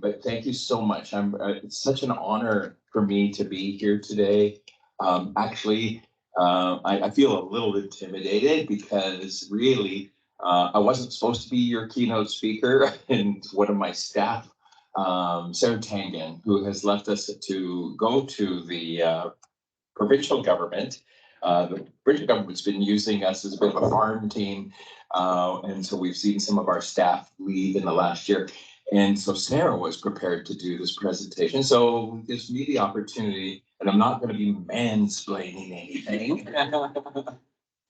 But thank you so much. It's such an honor for me to be here today. Actually, I feel a little intimidated because really, I wasn't supposed to be your keynote speaker, and one of my staff, Sarah Tangen, who has left us to go to the provincial government. The provincial government's been using us as a bit of a farm team, and so we've seen some of our staff leave in the last year. And so Sarah was prepared to do this presentation. So it gives me the opportunity, and I'm not going to be mansplaining anything,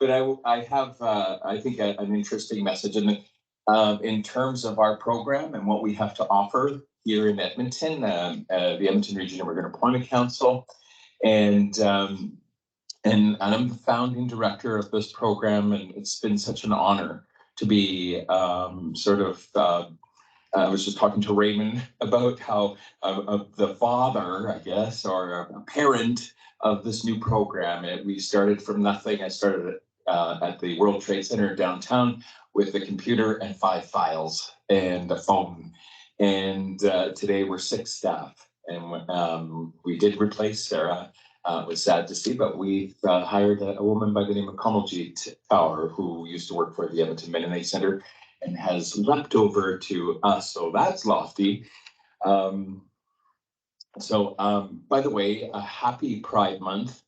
but I have, I think, an interesting message in terms of our program and what we have to offer here in Edmonton, the Edmonton Region Immigrant Employment Council. And I'm the founding director of this program, and it's been such an honor to be I was just talking to Raymond about how the father, I guess, or a parent of this new program. We started from nothing. I started at the World Trade Center downtown with a computer and 5 files and a phone. And today we're 6 staff. And we did replace Sarah. It was sad to see, but we've hired a woman by the name of Kamaljeet Kaur, who used to work for the Edmonton Mennonite Center and has leapt over to us, so that's lofty. By the way, a happy Pride Month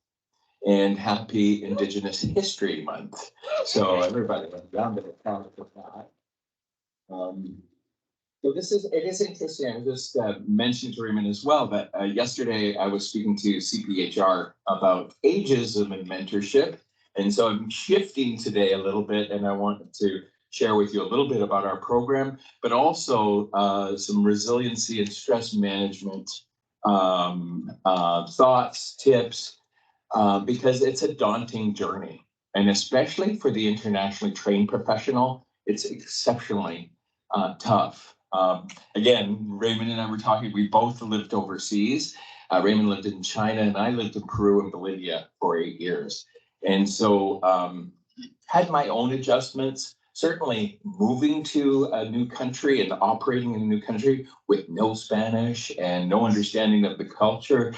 and happy Indigenous History Month. So everybody went down to the proud of that. So it is interesting. I just mentioned to Raymond as well that yesterday I was speaking to CPHR about ageism and mentorship. And so I'm shifting today a little bit, and I wanted to share with you a little bit about our program, but also some resiliency and stress management thoughts, tips, because it's a daunting journey. And especially for the internationally trained professional, it's exceptionally tough. Again, Raymond and I were talking, we both lived overseas. Raymond lived in China and I lived in Peru and Bolivia for 8 years. And so had my own adjustments. Certainly moving to a new country and operating in a new country with no Spanish and no understanding of the culture.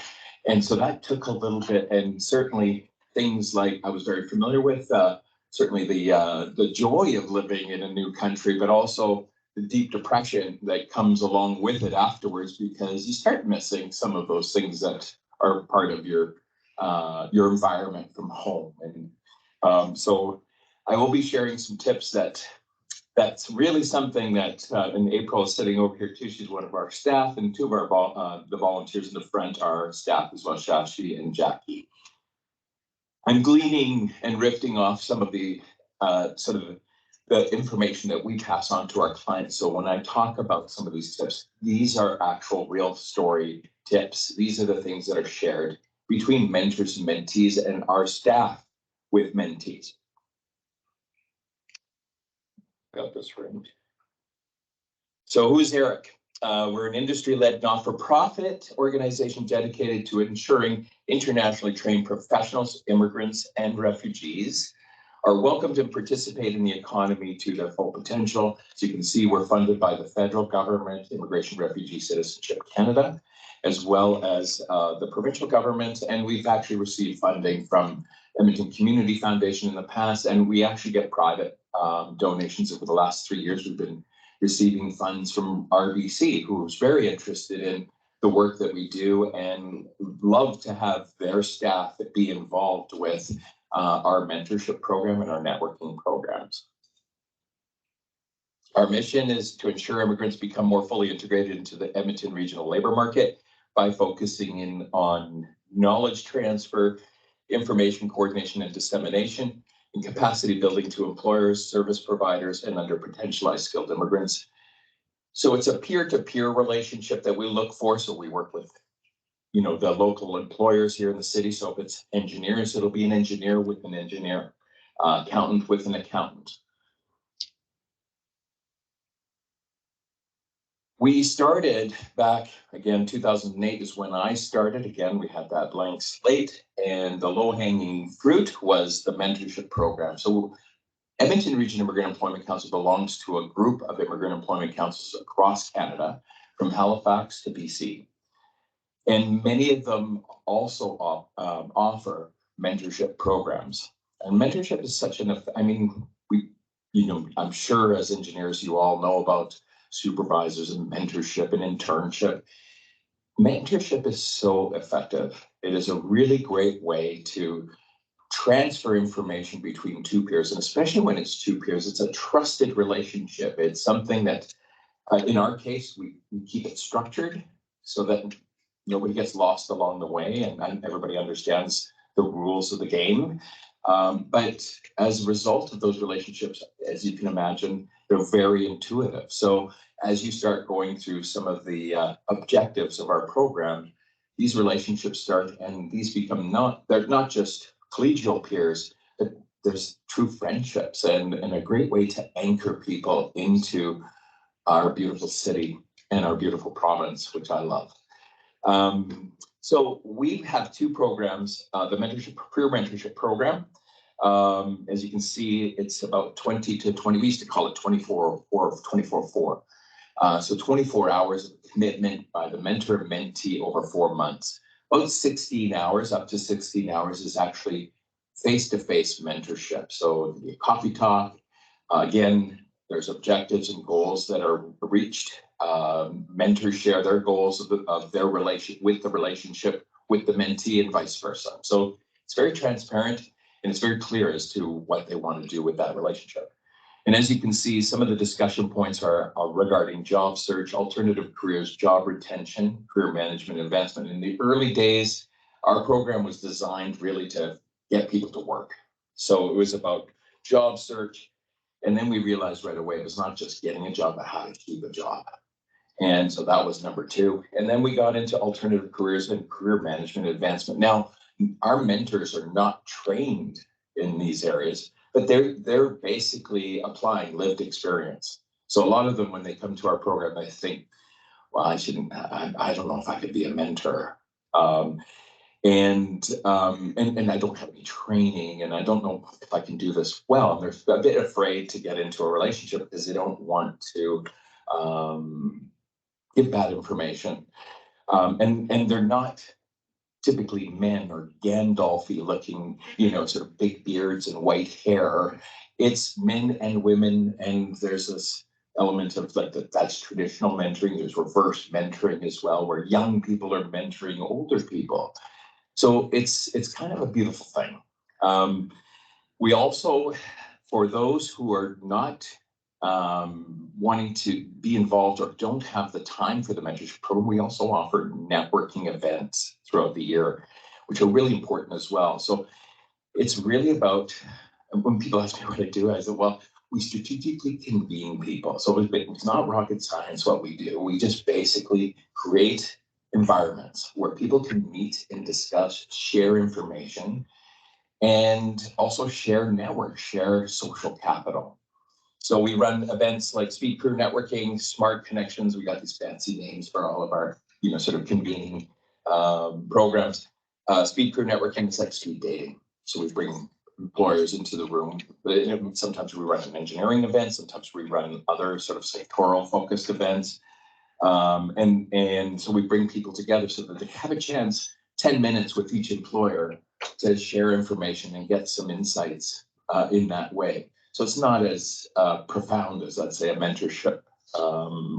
And so that took a little bit, and certainly things like I was very familiar with, certainly the joy of living in a new country, but also the deep depression that comes along with it afterwards, because you start missing some of those things that are part of your environment from home. And so I will be sharing some tips that's really something that and April is sitting over here too. She's one of our staff, and 2 of our the volunteers in the front are staff as well, Shashi and Jackie. I'm gleaning and riffing off some of the sort of the information that we pass on to our clients. So when I talk about some of these tips, these are actual real story tips. These are the things that are shared between mentors and mentees and our staff with mentees. Got this right. So who's ERIEC? We're an industry-led not-for-profit organization dedicated to ensuring internationally trained professionals, immigrants, and refugees are welcome to participate in the economy to their full potential. So you can see we're funded by the federal government, Immigration, Refugee, Citizenship Canada, as well as the provincial government. And we've actually received funding from Edmonton Community Foundation in the past, and we actually get private donations over the last 3 years. We've been receiving funds from RBC, who's very interested in the work that we do and love to have their staff be involved with our mentorship program and our networking programs. Our mission is to ensure immigrants become more fully integrated into the Edmonton regional labor market by focusing in on knowledge transfer, information coordination and dissemination, and capacity building to employers, service providers, and under-potentialized skilled immigrants. So it's a peer-to-peer relationship that we look for. So we work with, the local employers here in the city. So if it's engineers, it'll be an engineer with an engineer, accountant with an accountant. We started back, again, 2008 is when I started. Again, we had that blank slate, and the low-hanging fruit was the mentorship program. So Edmonton Region Immigrant Employment Council belongs to a group of immigrant employment councils across Canada from Halifax to BC. And many of them also offer mentorship programs. And mentorship is such an, I mean, I'm sure as engineers, you all know about supervisors and mentorship and internship. Mentorship is so effective. It is a really great way to transfer information between two peers, and especially when it's two peers, it's a trusted relationship. It's something that, in our case, we keep it structured so that nobody gets lost along the way, and everybody understands the rules of the game. But as a result of those relationships, as you can imagine, they're very intuitive. So as you start going through some of the objectives of our program, these relationships start, and these become they're not just collegial peers, but there's true friendships and a great way to anchor people into our beautiful city and our beautiful province, which I love. So we have two programs, the career mentorship program. As you can see, it's about 20 to 20, we used to call it 24 or 24/4. So 24 hours of commitment by the mentor and mentee over 4 months. About 16 hours, up to 16 hours is actually face-to-face mentorship. So coffee talk, again, there's objectives and goals that are reached. Mentors share their goals of their relationship with the mentee and vice versa. So it's very transparent and it's very clear as to what they want to do with that relationship. And as you can see, some of the discussion points are regarding job search, alternative careers, job retention, career management, advancement. In the early days, our program was designed really to get people to work. So it was about job search. And then we realized right away, it was not just getting a job, but how to keep a job. And so that was number 2. And then we got into alternative careers and career management advancement. Now, our mentors are not trained in these areas, but they're basically applying lived experience. So a lot of them, when they come to our program, they think, well, I don't know if I could be a mentor. And I don't have any training, and I don't know if I can do this well. And they're a bit afraid to get into a relationship because they don't want to give bad information. And they're not typically men or Gandalfy looking, sort of big beards and white hair. It's men and women, and there's this element of that's traditional mentoring. There's reverse mentoring as well, where young people are mentoring older people. So it's kind of a beautiful thing. We also, for those who are not wanting to be involved or don't have the time for the mentorship program, we also offer networking events throughout the year, which are really important as well. So it's really about, when people ask me what I do, I say, well, we strategically convene people. So it's not rocket science what we do. We just basically create environments where people can meet and discuss, share information, and also share networks, share social capital. So we run events like speed career networking, smart connections. We got these fancy names for all of our, sort of convening programs. Speed career networking is like speed dating. So we bring employers into the room. Sometimes we run an engineering event. Sometimes we run other sort of sectoral focused events. And so we bring people together so that they have a chance, 10 minutes with each employer, to share information and get some insights in that way. So it's not as profound as, let's say, a mentorship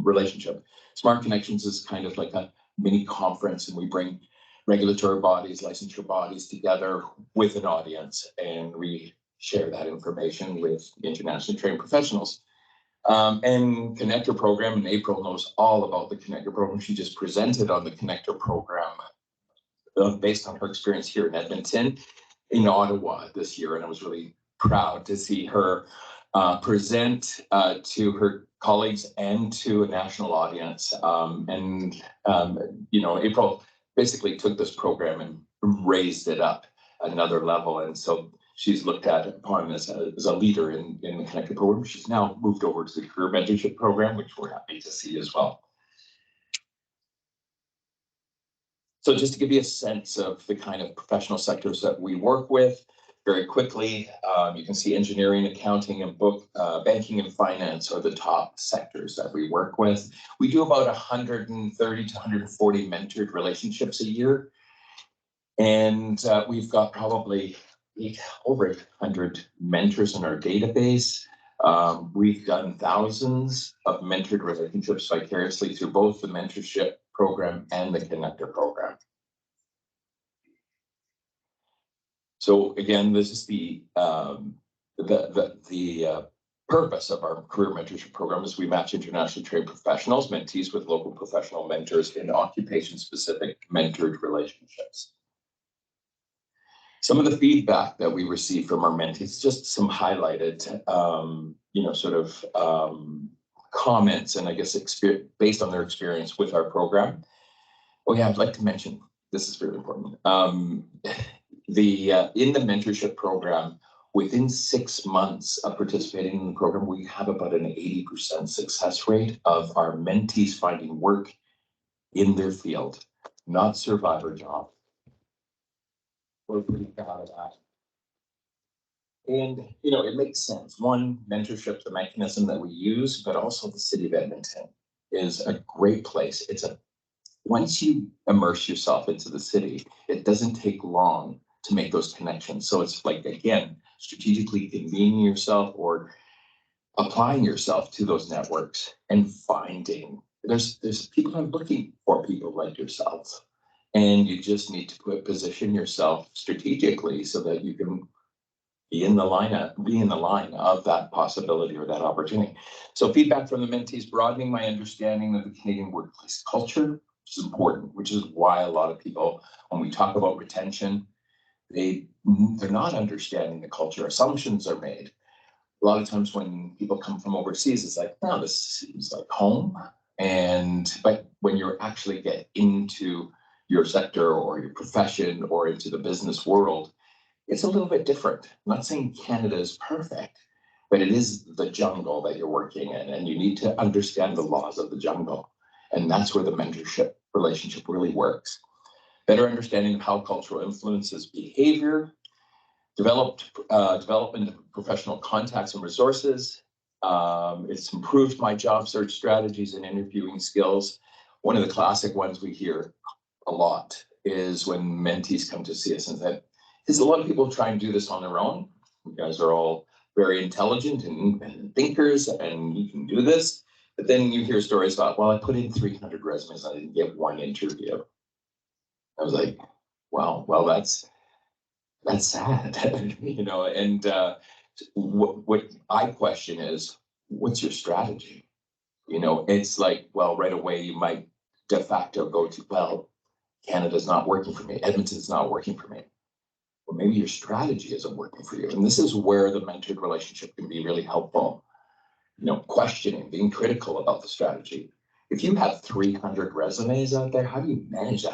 relationship. Smart Connections is kind of like a mini conference, and we bring regulatory bodies, licensure bodies together with an audience, and we share that information with internationally trained professionals. And Connector program, and April knows all about the Connector program. She just presented on the Connector program based on her experience here in Edmonton, in Ottawa this year, and I was really proud to see her present to her colleagues and to a national audience. April basically took this program and raised it up another level, and so she's looked at upon as a leader in the Connector program. She's now moved over to the career mentorship program, which we're happy to see as well. So just to give you a sense of the kind of professional sectors that we work with, very quickly, you can see engineering, accounting, and banking and finance are the top sectors that we work with. We do about 130 to 140 mentored relationships a year. And we've got probably over 100 mentors in our database. We've done thousands of mentored relationships vicariously through both the mentorship program and the connector program. So again, this is the purpose of our career mentorship program is we match internationally trained professionals, mentees with local professional mentors in occupation-specific mentored relationships. Some of the feedback that we receive from our mentees, just some highlighted, comments and I guess based on their experience with our program. Oh yeah, I'd like to mention, this is really important. In the mentorship program, within 6 months of participating in the program, we have about an 80% success rate of our mentees finding work in their field, not survivor job. We're pretty proud of that. And, it makes sense. One, mentorship, the mechanism that we use, but also the city of Edmonton is a great place. Once you immerse yourself into the city, it doesn't take long to make those connections. So it's like, again, strategically convening yourself or applying yourself to those networks and finding there's people are looking for people like yourself. And you just need to position yourself strategically so that you can be in the line of that possibility or that opportunity. So feedback from the mentees, broadening my understanding of the Canadian workplace culture, which is important, which is why a lot of people, when we talk about retention, they're not understanding the culture. Assumptions are made. A lot of times when people come from overseas, it's like, no, this seems like home. But when you actually get into your sector or your profession or into the business world, it's a little bit different. I'm not saying Canada is perfect, but it is the jungle that you're working in, and you need to understand the laws of the jungle. And that's where the mentorship relationship really works. Better understanding of how cultural influences behavior, development of professional contacts and resources. It's improved my job search strategies and interviewing skills. One of the classic ones we hear a lot is when mentees come to see us and say, because a lot of people try and do this on their own. You guys are all very intelligent and thinkers, and you can do this. But then you hear stories about, well, I put in 300 resumes, and I didn't get one interview. I was like, wow, well, that's sad, And what I question is, what's your strategy? It's like, well, right away you might de facto go to, well, Canada's not working for me, Edmonton's not working for me. Or maybe your strategy isn't working for you. And this is where the mentored relationship can be really helpful. Questioning, being critical about the strategy. If you have 300 resumes out there, how do you manage that?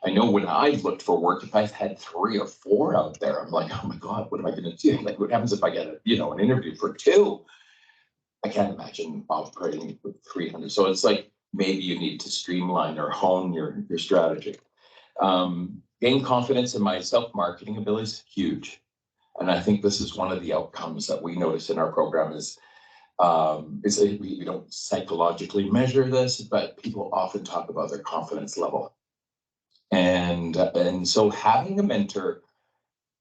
I know when I looked for work, if I've had 3 or 4 out there, I'm like, oh my God, what am I going to do? Like, what happens if I get an interview for 2? I can't imagine operating with 300. So it's like, maybe you need to streamline or hone your strategy. Gain confidence in my self-marketing abilities, huge. And I think this is one of the outcomes that we notice in our program is we don't psychologically measure this, but people often talk about their confidence level. And so having a mentor,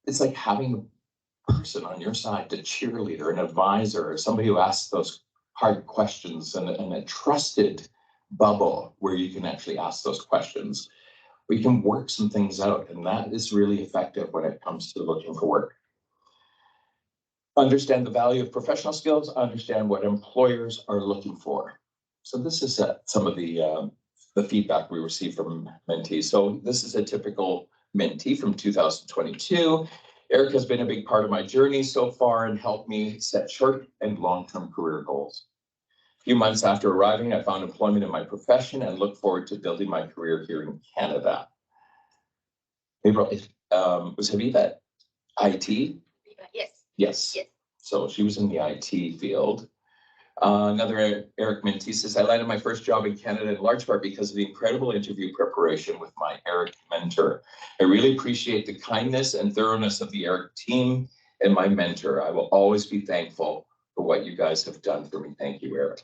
it's like having a person on your side, a cheerleader, an advisor, or somebody who asks those hard questions and a trusted bubble where you can actually ask those questions. We can work some things out, and that is really effective when it comes to looking for work. Understand the value of professional skills, understand what employers are looking for. So this is some of the feedback we received from mentees. So this is a typical mentee from 2022. Eric has been a big part of my journey so far and helped me set short and long-term career goals. A few months after arriving, I found employment in my profession and look forward to building my career here in Canada. April, was Haviva IT? Yes. Yes. So she was in the IT field. Another Eric Minty says, I landed my first job in Canada in large part because of the incredible interview preparation with my ERIEC mentor. I really appreciate the kindness and thoroughness of the ERIEC team and my mentor. I will always be thankful for what you guys have done for me. Thank you, Eric.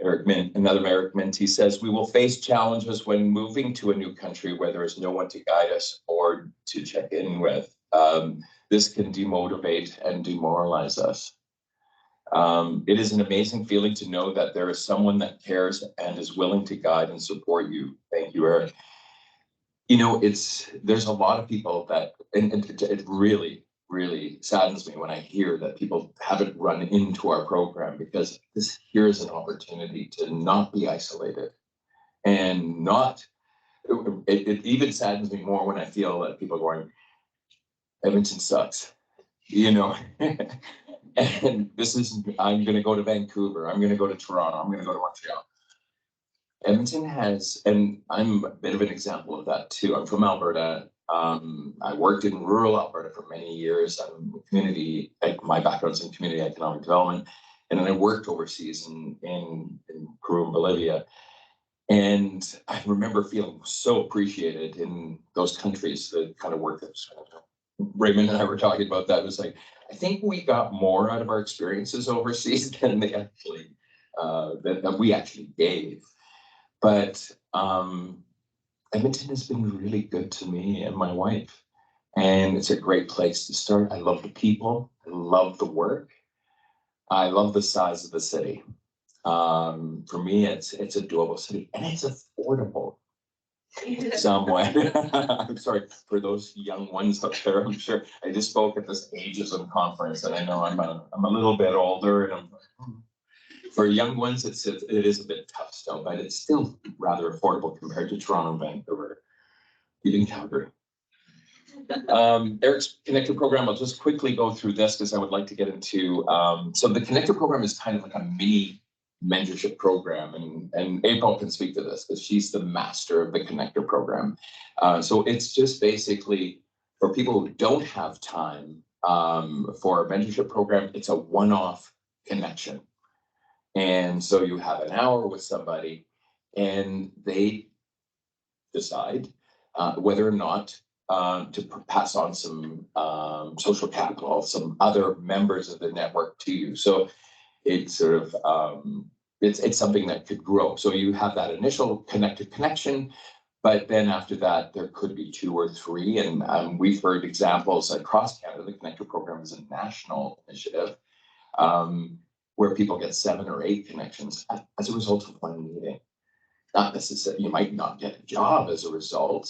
Another Eric Minty says, we will face challenges when moving to a new country where there is no one to guide us or to check in with. This can demotivate and demoralize us. It is an amazing feeling to know that there is someone that cares and is willing to guide and support you. Thank you, Eric. You know, there's a lot of people that, and it really, really saddens me when I hear that people haven't run into our program, because here is an opportunity to not be isolated and not, it even saddens me more when I feel that people are going, Edmonton sucks, you know. And I'm going to go to Vancouver, I'm going to go to Toronto, I'm going to go to Montreal. Edmonton has, and I'm a bit of an example of that too. I'm from Alberta. I worked in rural Alberta for many years. I'm community, my background's in community economic development. And then I worked overseas in Peru and Bolivia. And I remember feeling so appreciated in those countries, the kind of work that Raymond and I were talking about. That was like, I think we got more out of our experiences overseas than they actually, that we actually gave. But Edmonton has been really good to me and my wife, and it's a great place to start. I love the people, I love the work, I love the size of the city. For me, it's a doable city, and it's affordable somewhat. I'm sorry for those young ones up there. I'm sure I just spoke at this ageism conference, and I know I'm a little bit older, and for young ones, it is a bit tough still, but it's still rather affordable compared to Toronto, Vancouver, even Calgary. Eric's Connector program, I'll just quickly go through this because I would like to get into, so the Connector program is kind of like a mini mentorship program, and April can speak to this because she's the master of the Connector program. So it's just basically for people who don't have time for a mentorship program, it's a one-off connection. And so you have an hour with somebody and they decide whether or not to pass on some social capital, some other members of the network to you. So it's sort of, it's something that could grow. So you have that initial connected connection, but then after that, there could be 2 or 3. And we've heard examples across Canada. The Connector program is a national initiative. Where people get 7 or 8 connections as a result of one meeting. Not necessarily, you might not get a job as a result,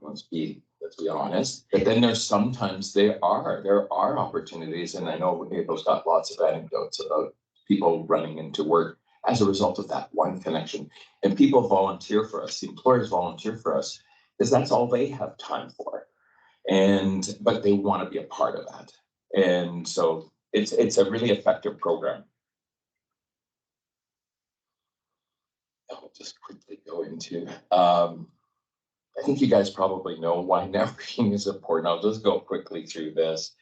let's be honest, but then there's sometimes there are opportunities, and I know April's got lots of anecdotes about people running into work as a result of that one connection. And people volunteer for us, the employers volunteer for us, because that's all they have time for. But they want to be a part of that. And so it's a really effective program. I'll just quickly go into, I think you guys probably know why networking is important. I'll just go quickly through this.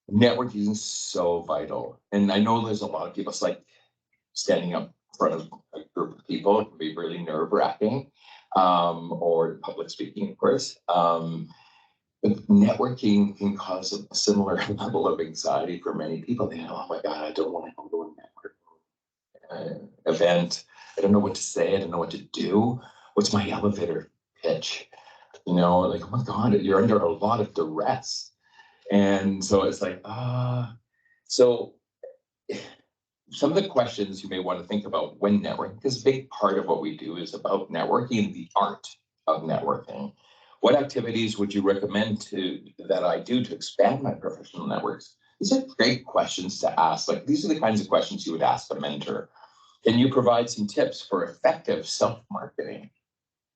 Networking is so vital. And I know there's a lot of people, it's like standing up in front of a group of people. It can be really nerve-wracking, or public speaking, of course. But networking can cause a similar level of anxiety for many people. They know, oh my God, I don't want to go to a networking event. I don't know what to say. I don't know what to do. What's my elevator pitch? You know, like, oh my God, you're under a lot of duress. And so it's like, so some of the questions you may want to think about when networking, because a big part of what we do is about networking, the art of networking. What activities would you recommend that I do to expand my professional networks? These are great questions to ask. Like, these are the kinds of questions you would ask a mentor. Can you provide some tips for effective self-marketing?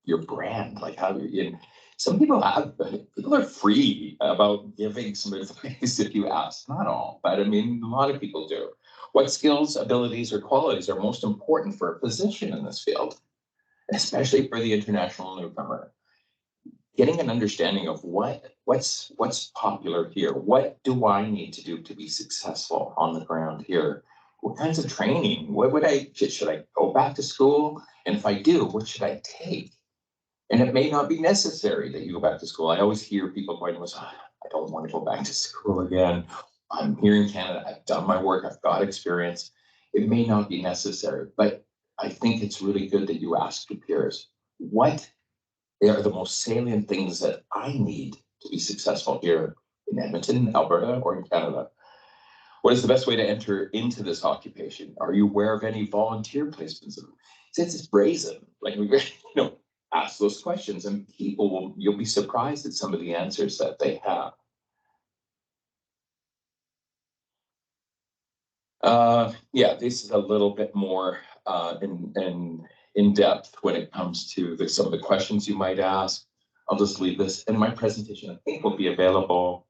Your brand, like how you, some people are free about giving some advice if you ask. Not all, but I mean, a lot of people do. What skills, abilities, or qualities are most important for a position in this field, especially for the international newcomer? getting an understanding of what's popular here. What do I need to do to be successful on the ground here? What kinds of training? What would should I go back to school? And if I do, what should I take? And it may not be necessary that you go back to school. I always hear people going, I don't want to go back to school again. I'm here in Canada. I've done my work. I've got experience. It may not be necessary, but I think it's really good that you ask your peers, what are the most salient things that I need to be successful here in Edmonton, Alberta, or in Canada? What is the best way to enter into this occupation? Are you aware of any volunteer placements? Since it's brazen, like ask those questions, and you'll be surprised at some of the answers that they have. Yeah, this is a little bit more in depth when it comes to some of the questions you might ask. I'll just leave this, and my presentation I think will be available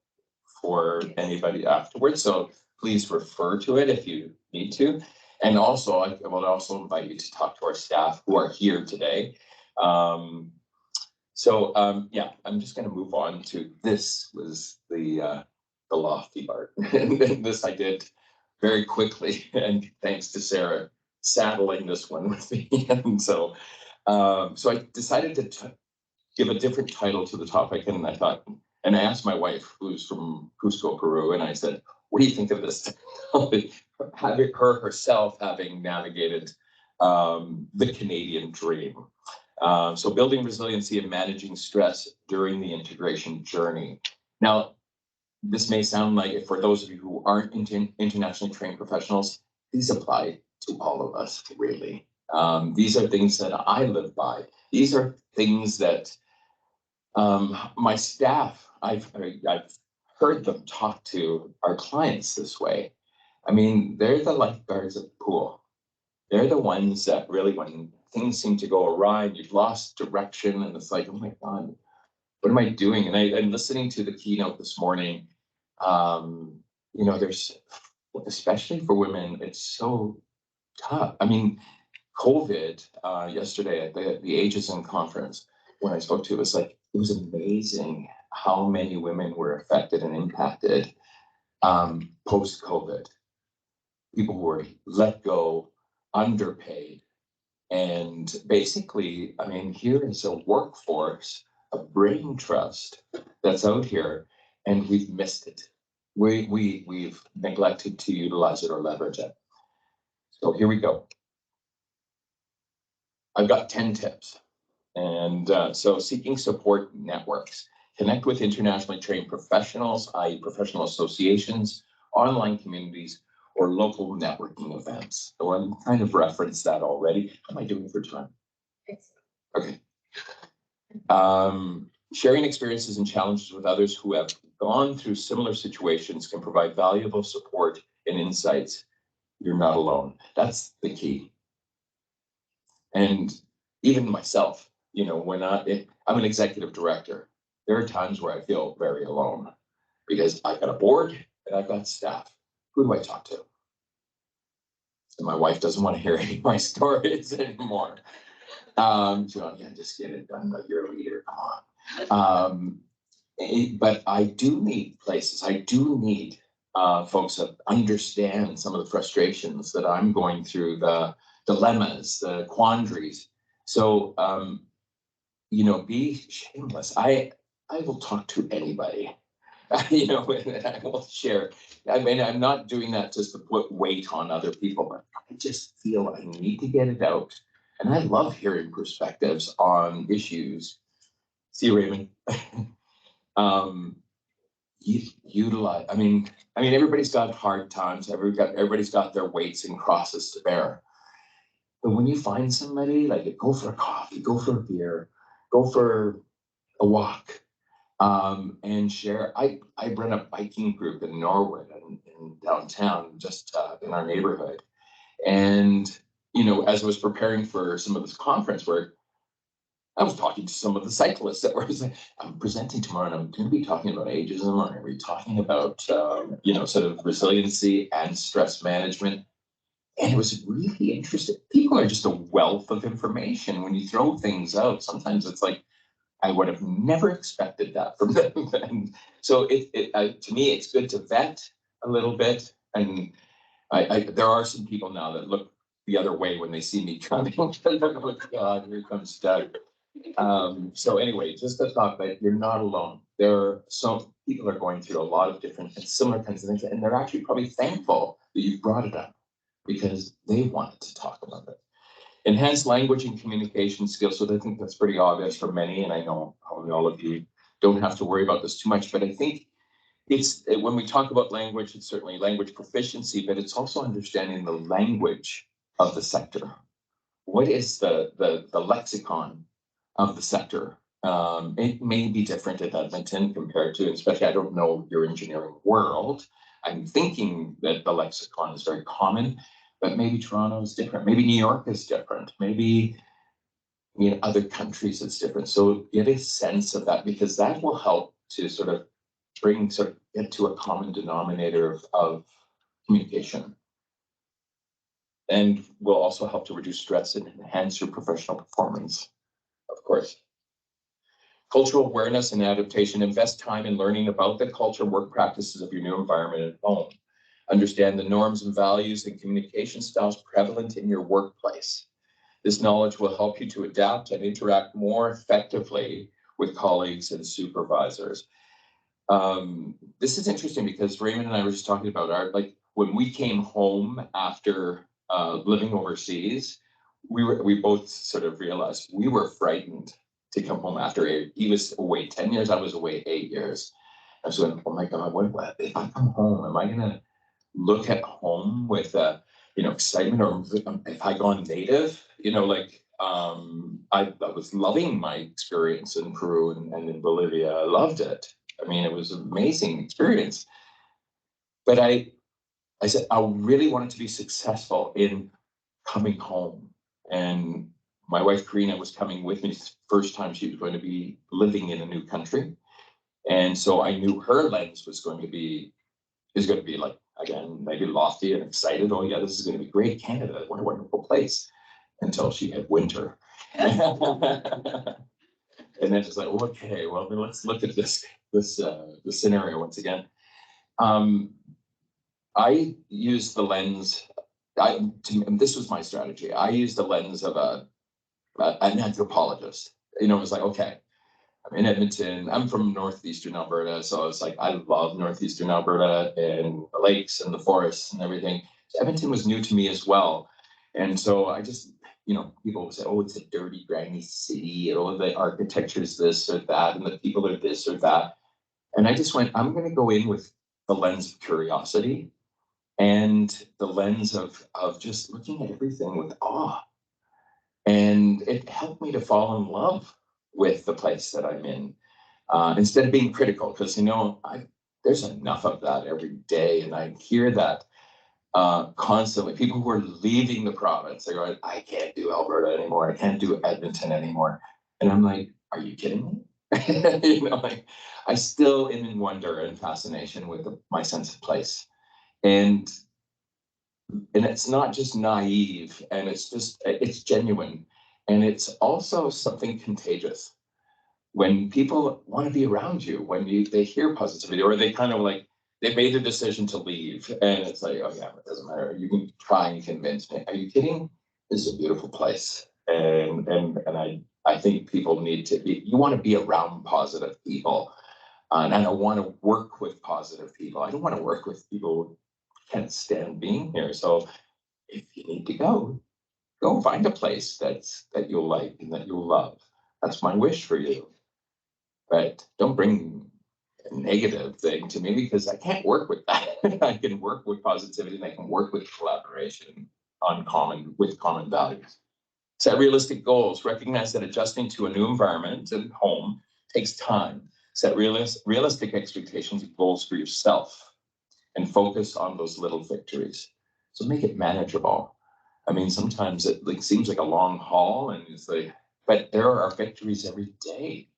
for anybody afterwards. So please refer to it if you need to. And also, I will also invite you to talk to our staff who are here today. Yeah, I'm just going to move on to this was the lofty part. And this I did very quickly, and thanks to Sarah saddling this one with me. And so I decided to give a different title to the topic, and I thought, and I asked my wife, who's from Cusco, Peru, and I said, what do you think of this? Having her herself having navigated the Canadian dream. So building resiliency and managing stress during the integration journey. Now, this may sound like, for those of you who aren't internationally trained professionals, these apply to all of us, really. These are things that I live by. These are things that my staff, I've heard them talk to our clients this way. I mean, they're the lifeguards at the pool. They're the ones that really, when things seem to go awry and you've lost direction, and it's like, oh my God, what am I doing? And I'm listening to the keynote this morning. There's, especially for women, it's so tough. I mean, COVID yesterday at the Ageism conference, when I spoke to, it was amazing how many women were affected and impacted post-COVID. People were let go, underpaid. And basically, I mean, here is a workforce, a brain trust that's out here, and we've missed it. We've neglected to utilize it or leverage it. So here we go. I've got 10 tips. And so seeking support networks, connect with internationally trained professionals, i.e. professional associations, online communities, or local networking events. So I kind of referenced that already. How am I doing for time? Okay. Sharing experiences and challenges with others who have gone through similar situations can provide valuable support and insights. You're not alone. That's the key. And even myself, when I'm an executive director, there are times where I feel very alone because I've got a board and I've got staff. Who do I talk to? And my wife doesn't want to hear any of my stories anymore. Just get it done, but you're a leader, come on. But I do need places. I do need folks that understand some of the frustrations that I'm going through, the dilemmas, the quandaries. So, be shameless. I will talk to anybody, and I will share. I mean, I'm not doing that just to put weight on other people, but I just feel I need to get it out. And I love hearing perspectives on issues. See you, Raymond. Utilize. I mean, everybody's got hard times. Everybody's got their weights and crosses to bear. But when you find somebody, like, go for a coffee, go for a beer, go for a walk, and share. I run a biking group in Norwood in downtown, just in our neighborhood. And, as I was preparing for some of this conference work, I was talking to some of the cyclists that were like, I'm presenting tomorrow and I'm going to be talking about ageism, or I'm going to be talking about, sort of resiliency and stress management. And it was really interesting. People are just a wealth of information when you throw things out. Sometimes it's like, I would have never expected that from them. And so to me, it's good to vet a little bit. And there are some people now that look the other way when they see me coming. Oh God, here comes Doug. So anyway, just a thought that you're not alone. There are some people are going through a lot of different and similar kinds of things, and they're actually probably thankful that you brought it up because they wanted to talk about it. Enhanced language and communication skills. So I think that's pretty obvious for many, and I know all of you don't have to worry about this too much, but I think it's when we talk about language, it's certainly language proficiency, but it's also understanding the language of the sector. What is the lexicon of the sector? It may be different at Edmonton compared to, especially I don't know your engineering world. I'm thinking that the lexicon is very common, but maybe Toronto is different. Maybe New York is different. Maybe other countries it's different. So get a sense of that because that will help to sort of get to a common denominator of communication. And will also help to reduce stress and enhance your professional performance, of course. Cultural awareness and adaptation. Invest time in learning about the culture, work practices of your new environment at home. Understand the norms and values and communication styles prevalent in your workplace. This knowledge will help you to adapt and interact more effectively with colleagues and supervisors. This is interesting because Raymond and I were just talking about when we came home after living overseas, we both sort of realized we were frightened to come home after he was away 10 years, I was away 8 years. I was going, oh my God, what if I come home? Am I gonna look at home with excitement, or if I gone native? I was loving my experience in Peru and in Bolivia. I loved it. I mean, it was an amazing experience. But I said, I really wanted to be successful in coming home. And my wife, Karina, was coming with me. First time she was going to be living in a new country. And so I knew her lens is going to be like, again, maybe lofty and excited. Oh yeah, this is going to be great. Canada, what a wonderful place. Until she had winter. And then it's like, okay, well, then let's look at this scenario once again. I used the lens. This was my strategy. I used the lens of an anthropologist. It was like, okay, I'm in Edmonton. I'm from northeastern Alberta, so it's like I love northeastern Alberta and the lakes and the forests and everything. So Edmonton was new to me as well, and so I just, people would say, "Oh, it's a dirty, grimy city. All the architecture is this or that, and the people are this or that." And I just went, I'm going to go in with the lens of curiosity and the lens of just looking at everything with awe. And it helped me to fall in love with the place that I'm in, instead of being critical, because there's enough of that every day, and I hear that constantly. People who are leaving the province, they're going, "I can't do Alberta anymore. I can't do Edmonton anymore," and I'm like, "Are you kidding me?" I still am in wonder and fascination with my sense of place, and it's not just naive, and it's genuine, and it's also something contagious. When people want to be around you, when they hear positivity, or they kind of like they made the decision to leave, and it's like, oh yeah, it doesn't matter. You can try and convince me. Are you kidding? This is a beautiful place, and I think people need to be. You want to be around positive people, and I want to work with positive people. I don't want to work with people who can't stand being here. So if you need to go find a place that you'll like and that you'll love. That's my wish for you. But don't bring a negative thing to me because I can't work with that. I can work with positivity and I can work with collaboration with common values. Set realistic goals. Recognize that adjusting to a new environment and home takes time. Set realistic expectations and goals for yourself and focus on those little victories. So make it manageable. I mean, sometimes it seems like a long haul, and it's like, but there are victories every day,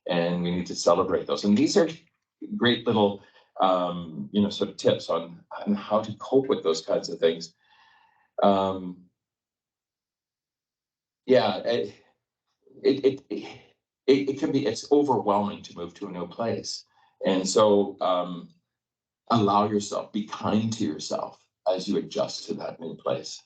and we need to celebrate those. And these are great little, sort of tips on how to cope with those kinds of things. Yeah, it can be, it's overwhelming to move to a new place. And so allow yourself, be kind to yourself as you adjust to that new place.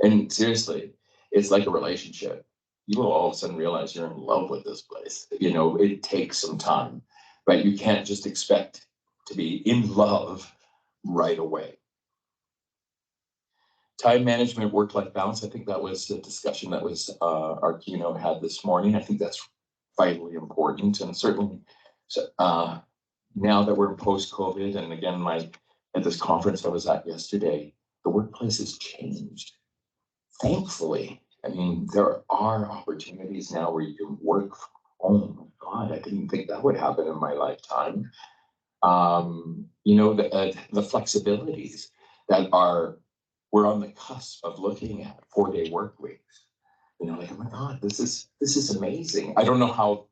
And seriously, it's like a relationship. You will all of a sudden realize you're in love with this place. You know, it takes some time, but you can't just expect to be in love right away. Time management, work-life balance. I think that was a discussion that was our keynote had this morning. I think that's vitally important, and certainly now that we're in post-COVID, and again, at this conference I was at yesterday, the workplace has changed. Thankfully, I mean, there are opportunities now where you can work from home. God, I didn't think that would happen in my lifetime. You know, the flexibilities that we're on the cusp of looking at 4-day work weeks. You know, like, oh my God, this is amazing. I don't know how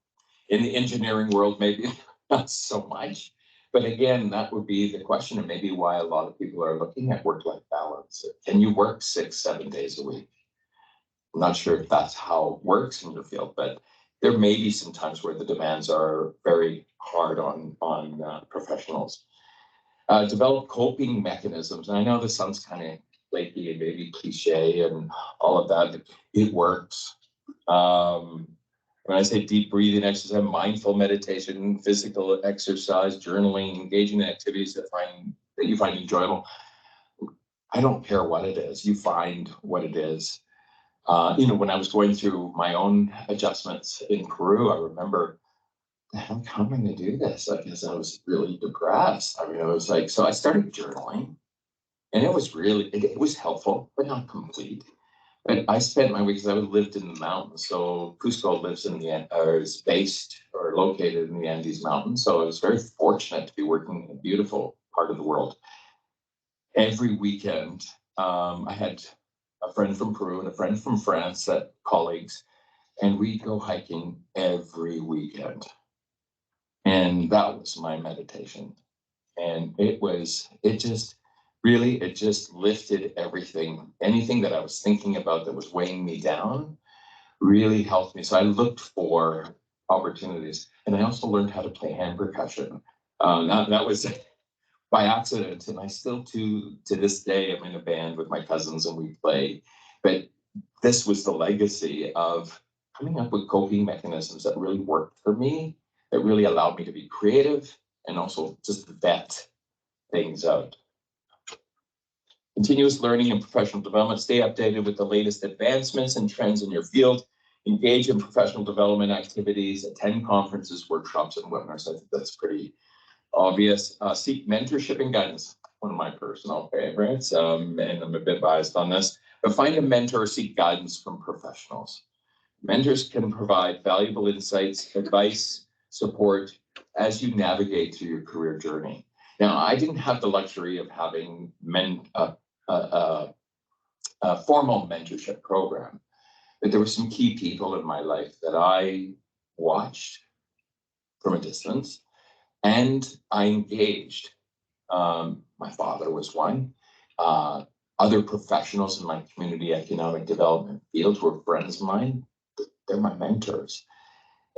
in the engineering world, maybe not so much, but again, that would be the question, and maybe why a lot of people are looking at work-life balance. Can you work 6-7 days a week? I'm not sure if that's how it works in your field, but there may be some times where the demands are very hard on professionals. Develop coping mechanisms. And I know this sounds kind of flaky and maybe cliche and all of that, but it works. When I say deep breathing exercise, mindful meditation, physical exercise, journaling, engaging in activities that you find enjoyable, I don't care what it is. You find what it is. You know, when I was going through my own adjustments in Peru, I remember, how am I going to do this? I guess I was really depressed. I mean, it was like, so I started journaling, and it was helpful, but not complete. But I spent my weeks, I lived in the mountains. So Cusco lives is based or located in the Andes Mountains. So I was very fortunate to be working in a beautiful part of the world. Every weekend, I had a friend from Peru and a friend from France, colleagues, and we'd go hiking every weekend. And that was my meditation. And it just lifted everything. Anything that I was thinking about that was weighing me down really helped me. So I looked for opportunities. And I also learned how to play hand percussion. That was by accident. And I still, to this day, I'm in a band with my cousins and we play. But this was the legacy of coming up with coping mechanisms that really worked for me, that really allowed me to be creative and also just vet things out. Continuous learning and professional development. Stay updated with the latest advancements and trends in your field. Engage in professional development activities. Attend conferences, workshops, and webinars. I think that's pretty obvious. Seek mentorship and guidance. One of my personal favorites, and I'm a bit biased on this. But find a mentor or seek guidance from professionals. Mentors can provide valuable insights, advice, support as you navigate through your career journey. Now, I didn't have the luxury of having a formal mentorship program, but there were some key people in my life that I watched from a distance and I engaged. My father was one. Other professionals in my community economic development fields were friends of mine. They're my mentors.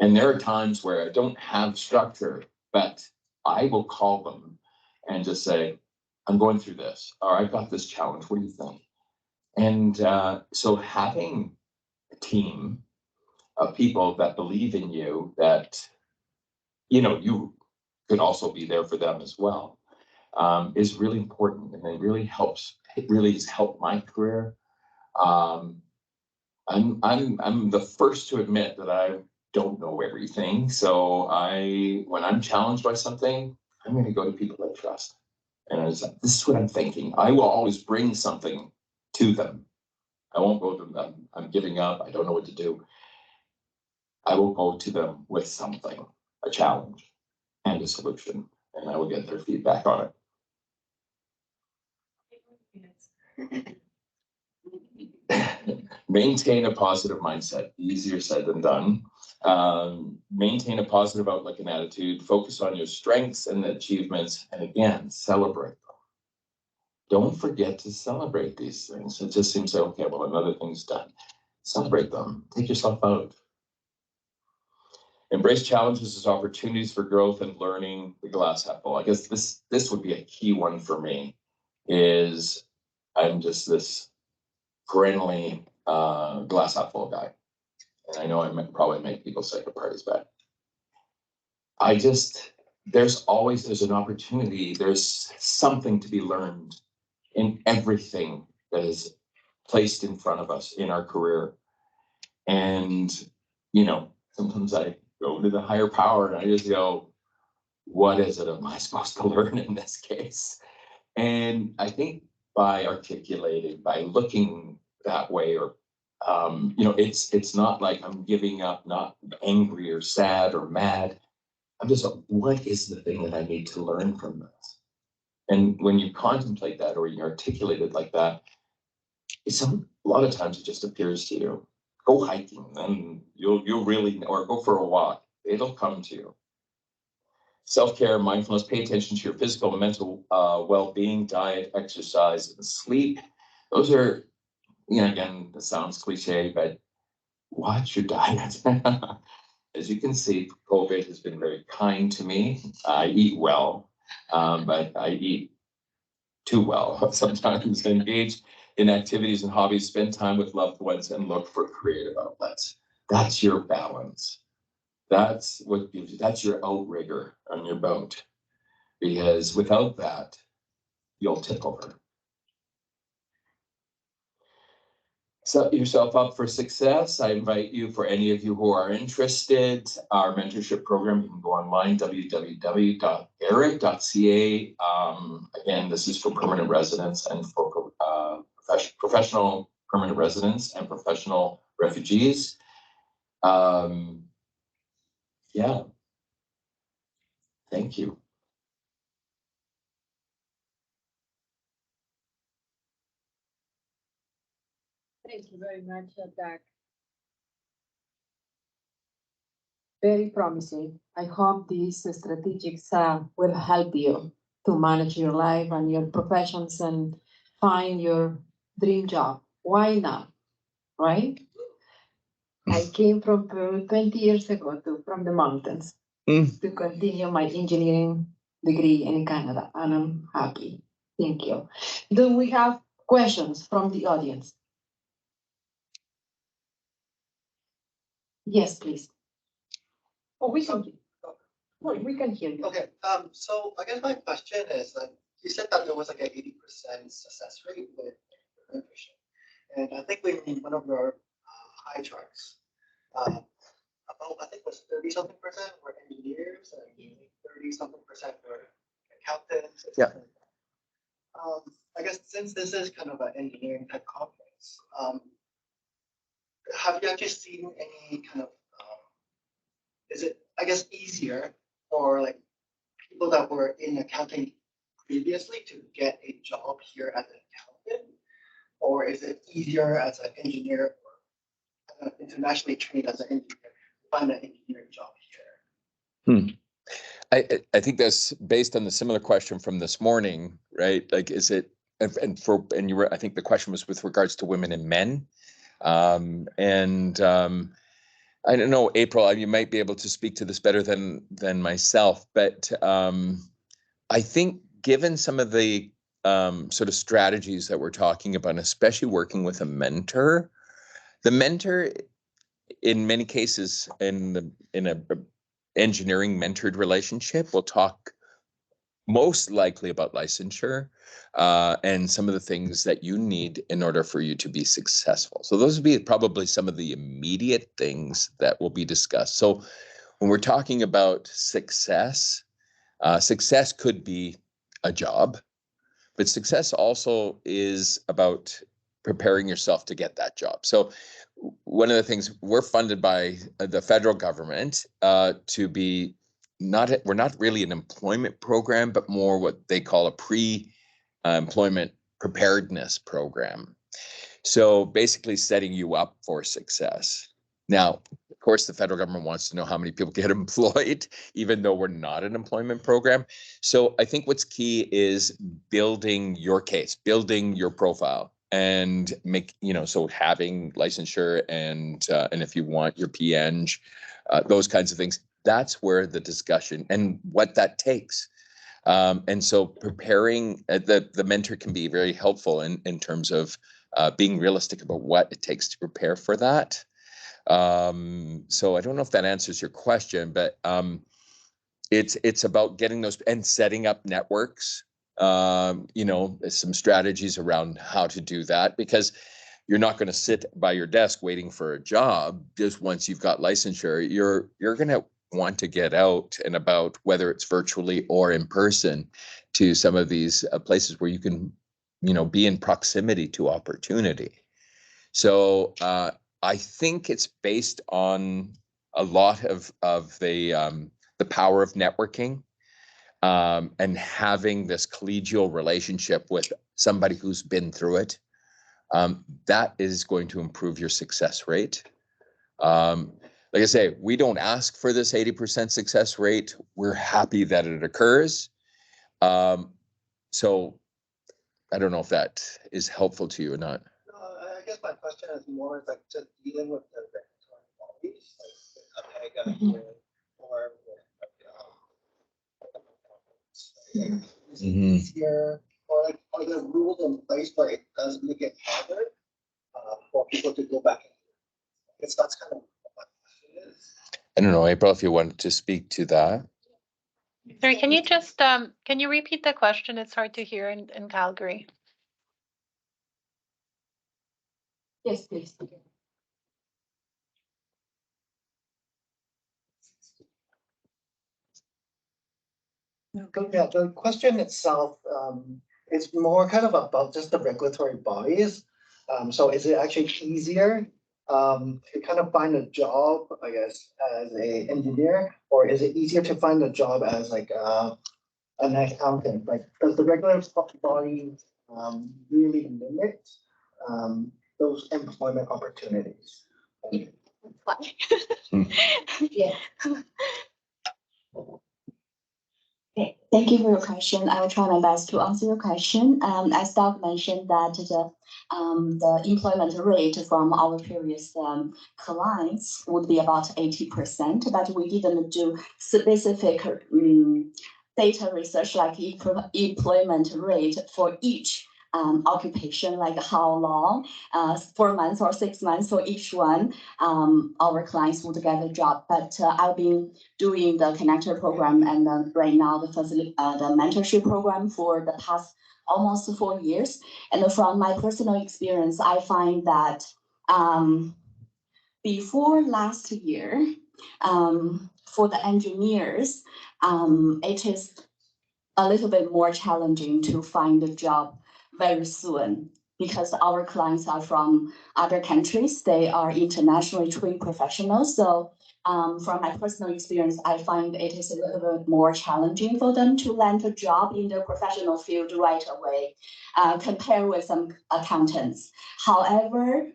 And there are times where I don't have structure, but I will call them and just say, I'm going through this, or I've got this challenge. What do you think? And so having a team of people that believe in you, that, you know, you could also be there for them as well, is really important. And it really has helped my career. I'm the first to admit that I don't know everything. So when I'm challenged by something, I'm going to go to people I trust. And it's like, this is what I'm thinking. I will always bring something to them. I won't go to them, I'm giving up, I don't know what to do. I will go to them with something, a challenge and a solution, and I will get their feedback on it. Maintain a positive mindset. Easier said than done. Maintain a positive outlook and attitude. Focus on your strengths and achievements, and again, celebrate them. Don't forget to celebrate these things. It just seems like, okay, well, another thing's done. Celebrate them. Take yourself out. Embrace challenges as opportunities for growth and learning, the glass half full. I guess this would be a key one for me, is I'm just this perennially glass half full guy. And I know I probably make people sick at parties, but there's an opportunity, there's something to be learned in everything that is placed in front of us in our career. And, sometimes I go to the higher power and I just go, what is it am I supposed to learn in this case? And I think by looking that way, or, it's not like I'm giving up, not angry or sad or mad. I'm just like, what is the thing that I need to learn from this? And when you contemplate that or you articulate it like that, a lot of times it just appears to you. Go hiking, and you'll really, or go for a walk. It'll come to you. Self-care, mindfulness, pay attention to your physical and mental well-being, diet, exercise, and sleep. Those are, again, this sounds cliche, but watch your diet. As you can see, COVID has been very kind to me. I eat well, but I eat too well sometimes. Engage in activities and hobbies, spend time with loved ones, and look for creative outlets. That's your balance. That's what gives you, that's your outrigger on your boat. Because without that, you'll tip over. Set yourself up for success. I invite you, for any of you who are interested, our mentorship program, you can go online, www.eriec.ca. Again, this is for permanent residents and for professional permanent residents and professional refugees. Yeah. Thank you. Thank you very much, Doug. Very promising. I hope these strategics will help you to manage your life and your professions and find your dream job. Why not? Right? I came from Peru 20 years ago from the mountains to continue my engineering degree in Canada, and I'm happy. Thank you. Do we have questions from the audience? Yes, please. Oh, we can hear you. Okay, so I guess my question is, you said that there was like an 80% success rate with mentorship, and I think in one of your high charts, about, I think it was 30-something% were engineers and 30-something% were accountants. Yeah. I guess since this is kind of an engineering type conference, have you actually seen any kind of, is it, I guess, easier for like people that were in accounting previously to get a job here as an accountant, or is it easier as an engineer or internationally trained as an engineer to find an engineering job here? I think that's based on the similar question from this morning, right? Like, is it, and you were, I think the question was with regards to women and men. I don't know, April, you might be able to speak to this better than myself, but I think given some of the sort of strategies that we're talking about, especially working with a mentor, the mentor in many cases in a engineering mentored relationship will talk most likely about licensure and some of the things that you need in order for you to be successful. So those would be probably some of the immediate things that will be discussed. So when we're talking about success, success could be a job, but success also is about preparing yourself to get that job. So one of the things, we're funded by the federal government to be we're not really an employment program, but more what they call a pre-employment preparedness program. So basically setting you up for success. Now, of course, the federal government wants to know how many people get employed, even though we're not an employment program. So I think what's key is building your case, building your profile, and make, so having licensure and if you want your P.Eng those kinds of things. That's where the discussion and what that takes. And so preparing, the mentor can be very helpful in terms of being realistic about what it takes to prepare for that. So I don't know if that answers your question, but it's about getting those and setting up networks, you know, some strategies around how to do that, because you're not going to sit by your desk waiting for a job just once you've got licensure. You're going to want to get out and about, whether it's virtually or in person, to some of these places where you can, you know, be in proximity to opportunity. So I think it's based on a lot of the power of networking, and having this collegial relationship with somebody who's been through it. That is going to improve your success rate. Like I say, we don't ask for this 80% success rate. We're happy that it occurs. So I don't know if that is helpful to you or not. I guess my question is more like just dealing with the regulatory bodies, like APEG or is it easier, or like are there rules in place where it does make it harder for people to go back? I guess that's kind of what my question is. I don't know, April, if you wanted to speak to that. Sorry, can you just can you repeat the question? It's hard to hear in Calgary. Yes, please. Yeah, the question itself is more kind of about just the regulatory bodies. So is it actually easier to kind of find a job, I guess, as an engineer, or is it easier to find a job as like an accountant? Like, does the regulatory body really limit those employment opportunities? Yeah. Okay, thank you for your question. I will try my best to answer your question. As Doug mentioned that the employment rate from our previous clients would be about 80%, but we didn't do specific data research like employment rate for each occupation, like how long, 4 months or 6 months for each one, our clients would get a job. But I've been doing the connector program and right now the mentorship program for the past almost 4 years. And from my personal experience, I find that before last year, for the engineers, it is a little bit more challenging to find a job very soon because our clients are from other countries. They are internationally trained professionals. So from my personal experience, I find it is a little bit more challenging for them to land a job in their professional field right away, compared with some accountants. However,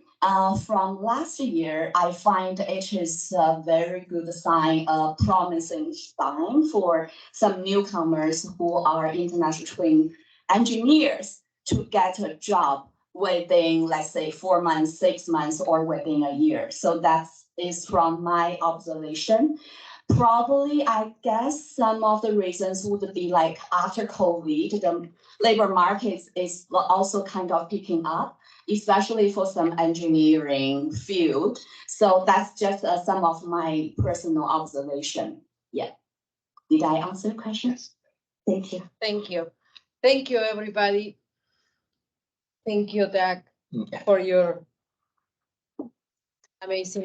from last year, I find it is a very good sign, a promising sign for some newcomers who are international trained engineers to get a job within, let's say, 4 months, 6 months, or within a year. So that is from my observation. Probably, I guess some of the reasons would be like after COVID, the labor market is also kind of picking up, especially for some engineering field. So that's just some of my personal observation. Yeah. Did I answer the question? Yes. Thank you. Thank you. Thank you, everybody. Thank you, Doug, for your amazing